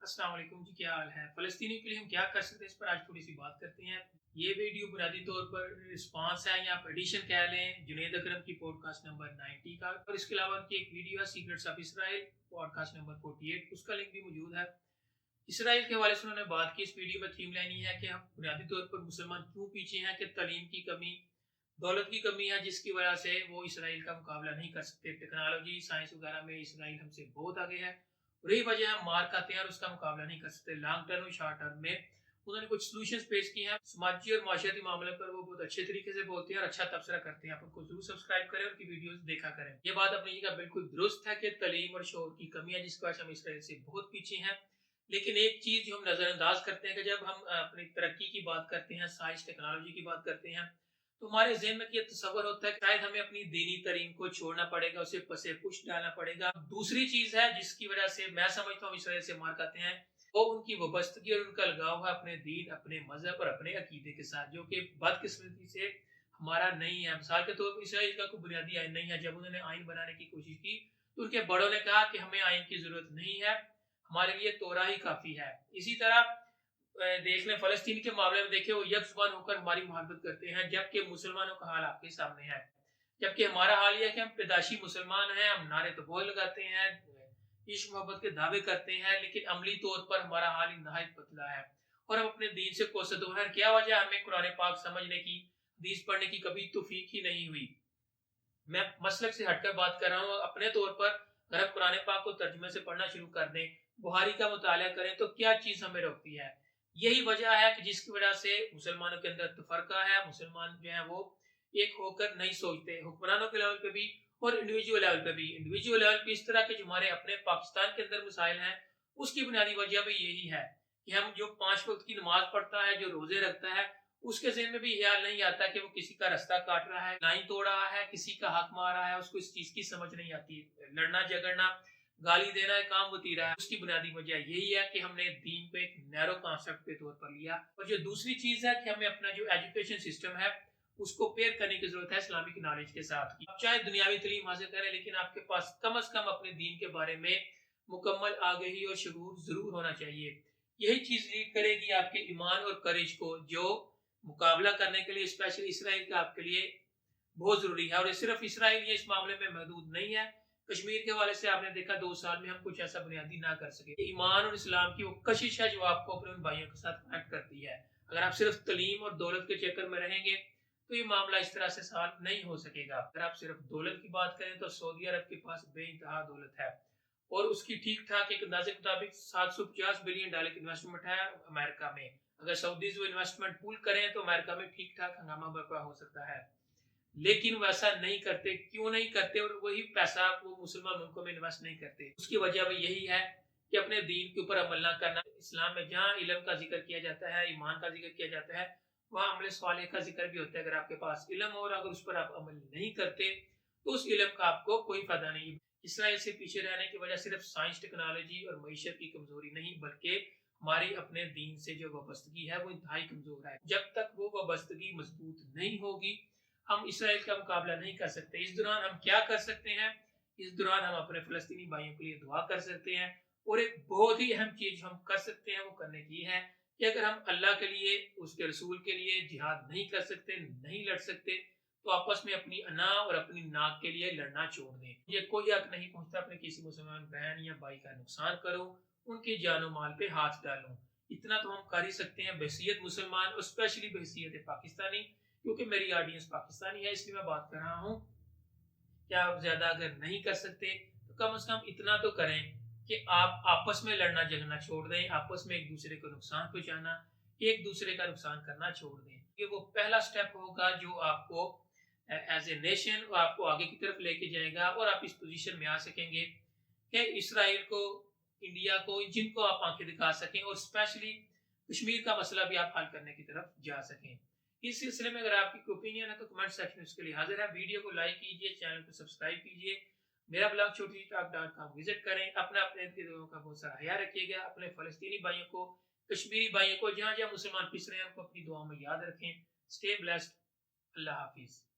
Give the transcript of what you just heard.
अस्सलाम वालेकुम जी, क्या हाल है? फ़लस्तीनियों के लिए हम क्या कर सकते हैं, इस पर आज थोड़ी-सी बात करते हैं। ये वीडियो बुनियादी तौर पर रिस्पॉन्स है या आप एडिशन कह लें जुनैद अकरम की पॉडकास्ट नंबर 90 का, और इसके अलावा उनकी एक वीडियो है secrets of Israel podcast number 48, उसका लिंक भी मौजूद है। इसराइल के हवाले से उन्होंने बात की। इस वीडियो में थीम लाइन ये है कि हम बुनियादी तौर पर मुसलमान क्यों पीछे हैं, कि तालीम की कमी, दौलत की कमी है, जिसकी वजह से वो इसराइल का मुकाबला नहीं कर सकते। टेक्नोलॉजी, साइंस वगैरह में इसराइल हमसे बहुत आगे है, और यही वजह है मार खाते हैं और उसका मुकाबला नहीं कर सकते। लॉन्ग टर्म और शॉर्ट टर्म में उन्होंने कुछ सॉल्यूशंस पेश किए हैं। समाजी और माशरती मामले पर वो बहुत अच्छे तरीके से बोलते हैं और अच्छा तबसरा करते हैं। आप उनको जरूर सब्सक्राइब करें और उनकी वीडियोस देखा करें। ये बात अपनी जगह बिल्कुल दुरुस्त है कि तालीम और शोर की कमी है, जिसकी वजह से हम इसराइल से बहुत पीछे हैं। लेकिन एक चीज जो हम नजरअंदाज करते हैं कि जब हम अपनी तरक्की की बात करते हैं, साइंस टेक्नोलॉजी की बात करते हैं, तो हमारे ज़हन में ये तसव्वुर होता है कि शायद हमें अपनी दीनी तालीम को छोड़ना पड़ेगा, उसे पसे पुश डालना पड़ेगा। दूसरी चीज़ है जिसकी वजह से मैं समझता हूँ इस वजह से मार खाते हैं, वो उनकी वाबस्तगी और उनका लगाव है अपने दीन, अपने मज़हब और अपने अकीदे के साथ, जो कि बदकिस्मती से हमारा नहीं है। मिसाल के तौर पर इसराइल का कोई बुनियादी आइन नहीं है। जब उन्होंने आइन बनाने की कोशिश की तो उनके बड़ों ने कहा कि हमें आइन की ज़रूरत नहीं है, हमारे लिए तोरा ही काफ़ी है। इसी तरह देख लें फ़लस्तीन के मामले में, देखिए वो यकजुबान होकर हमारी मोहब्बत करते हैं, जबकि मुसलमानों का हाल आपके सामने है। जबकि हमारा हाल ये है कि हम पैदाशी मुसलमान हैं, हम नारे तो बहुत लगाते हैं, इश्क मोहब्बत के दावे करते हैं, लेकिन अमली तौर पर हमारा हाल ही नहायत पतला है और हम अपने दीन से कोसों दूर हैं। क्या वजह है? हमें कुरान पाक समझने की, हदीस पढ़ने की कभी तौफीक ही नहीं हुई। मैं मसलक से हटकर बात कर रहा हूँ। अपने तौर पर अगर हम कुरान पाक को तर्जुमे से पढ़ना शुरू कर दें, बुहारी का मुताला करें, तो क्या चीज़ हमें रोकती है? यही वजह है कि जिसकी वजह से मुसलमानों के अंदर तफरका है। मुसलमान जो है वो एक होकर नहीं सोचते, हुक्मरानों के लेवल पे भी और इंडिविजुअल लेवल पे भी। इंडिविजुअल लेवल पे इस तरह के जो हमारे अपने पाकिस्तान के अंदर मसाइल हैं, उसकी बुनियादी वजह भी यही है कि हम जो 5 वक्त की नमाज पढ़ता है, जो रोजे रखता है, उसके ज़हन में भी ख्याल नहीं आता कि वो किसी का रास्ता काट रहा है, लाइन तोड़ रहा है, किसी का हक मार रहा है, उसको इस चीज़ की समझ नहीं आती। लड़ना झगड़ना, गाली देना एक काम होती रहा है। उसकी बुनियादी वजह यही है कि हमने दीन को एक नैरो कॉन्सेप्ट के तौर पर लिया। और जो दूसरी चीज़ है कि हमें अपना जो एजुकेशन सिस्टम है, उसको पेयर करने की ज़रूरत है इस्लामिक नॉलेज के साथ। आप चाहे दुनियावी तालीम हासिल करें, लेकिन आपके पास कम से कम अपने दीन के बारे में मुकम्मल आगाही और शऊर ज़रूर होना चाहिए। यही चीज़ लीड करेगी आपके ईमान और करेज को, जो मुकाबला करने के लिए स्पेशली इसराइल का आपके लिए बहुत ज़रूरी है। और ये सिर्फ इसराइल ये इस मामले में महदूद नहीं है। कश्मीर के हवाले से आपने देखा 2 साल में हम कुछ ऐसा बुनियादी ना कर सके। ईमान और इस्लाम की वो कशिश है जो आपको अपने उन भाइयों के साथ कनेक्ट करती है। अगर आप सिर्फ तालीम और दौलत के चक्कर में रहेंगे तो ये मामला इस तरह से सॉल्व नहीं हो सकेगा। अगर आप सिर्फ दौलत की बात करें तो सऊदी अरब के पास बेइंतहा दौलत है, और उसकी ठीक-ठाक एक अंदाज़े के मुताबिक $750 बिलियन की इन्वेस्टमेंट है अमेरिका में। अगर सऊदीज़ वो इन्वेस्टमेंट पूल करें तो अमेरिका में ठीक-ठाक हंगामा बर्पा हो सकता है। लेकिन वैसा नहीं करते। क्यों नहीं करते? और वही पैसा वो मुसलमान मुल्कों में इन्वेस्ट नहीं करते। उसकी वजह भी यही है कि अपने दीन के ऊपर अमल ना करना। इस्लाम में जहाँ इल्म का ज़िक्र किया जाता है, ईमान का ज़िक्र किया जाता है, वहाँ अमल सालेह का ज़िक्र भी होता है। अगर आपके पास इल्म हो और अगर उस पर आप अमल नहीं करते, तो उस इल्म का आपको कोई फ़ायदा नहीं। इसराइल से पीछे रहने की वजह सिर्फ साइंस, टेक्नोलॉजी और मईशत की कमज़ोरी नहीं, बल्कि हमारी अपने दीन से जो वाबस्तगी है, वो इंतहाई कमज़ोर है। जब तक वो वाबस्तगी मज़बूत नहीं होगी, हम इसराइल का मुकाबला नहीं कर सकते। इस दौरान हम क्या कर सकते हैं? इस दौरान हम अपने फ़लस्तीनी भाइयों के लिए दुआ कर सकते हैं, और एक बहुत ही अहम चीज़ हम कर सकते हैं, वो करने की है कि अगर हम अल्लाह के लिए, उसके रसूल के लिए जिहाद नहीं कर सकते, नहीं लड़ सकते, तो आपस में अपनी अना और अपनी नाक के लिए लड़ना छोड़ दें। ये कोई हक नहीं पहुँचता अपने किसी मुसलमान बहन या भाई का नुकसान करूँ, उनकी जान माल पे हाथ डालूँ। इतना तो हम कर ही सकते हैं बहैसियत मुसलमान और स्पेशली बहैसियत पाकिस्तानी, क्योंकि मेरी ऑडियंस पाकिस्तानी है, इसलिए मैं बात कर रहा हूँ। क्या आप ज़्यादा अगर नहीं कर सकते, तो कम से कम इतना तो करें कि आप आपस में लड़ना झगड़ना छोड़ दें, आपस में एक दूसरे को नुकसान पहुँचाना, एक दूसरे का नुकसान करना छोड़ दें। ये वो पहला स्टेप होगा जो आपको एज़ ए नेशन वो आपको आगे की तरफ लेके जाएगा, और आप इस पोज़ीशन में आ सकेंगे कि इसराइल को, इंडिया को, जिनको आप आँखें दिखा सकें, और स्पेशली कश्मीर का मसला भी आप हल करने की तरफ जा सकें। इस सिलसिले में अगर आपकी कोई ओपिनियन है तो कमेंट सेक्शन में उसके लिए हाजिर है। वीडियो को लाइक कीजिए, चैनल को सब्सक्राइब कीजिए, मेरा ब्लॉग छोटीटॉक.com विजिट करें। अपने लोगों का बहुत सारा ख्याल रखिएगा। अपने फ़लस्तीनी भाइयों को, कश्मीरी भाइयों को, जहाँ-जहाँ मुसलमान पिस रहे हैं, उनको अपनी दुआ में याद रखें। Stay blessed. अल्लाह हाफ़िज़।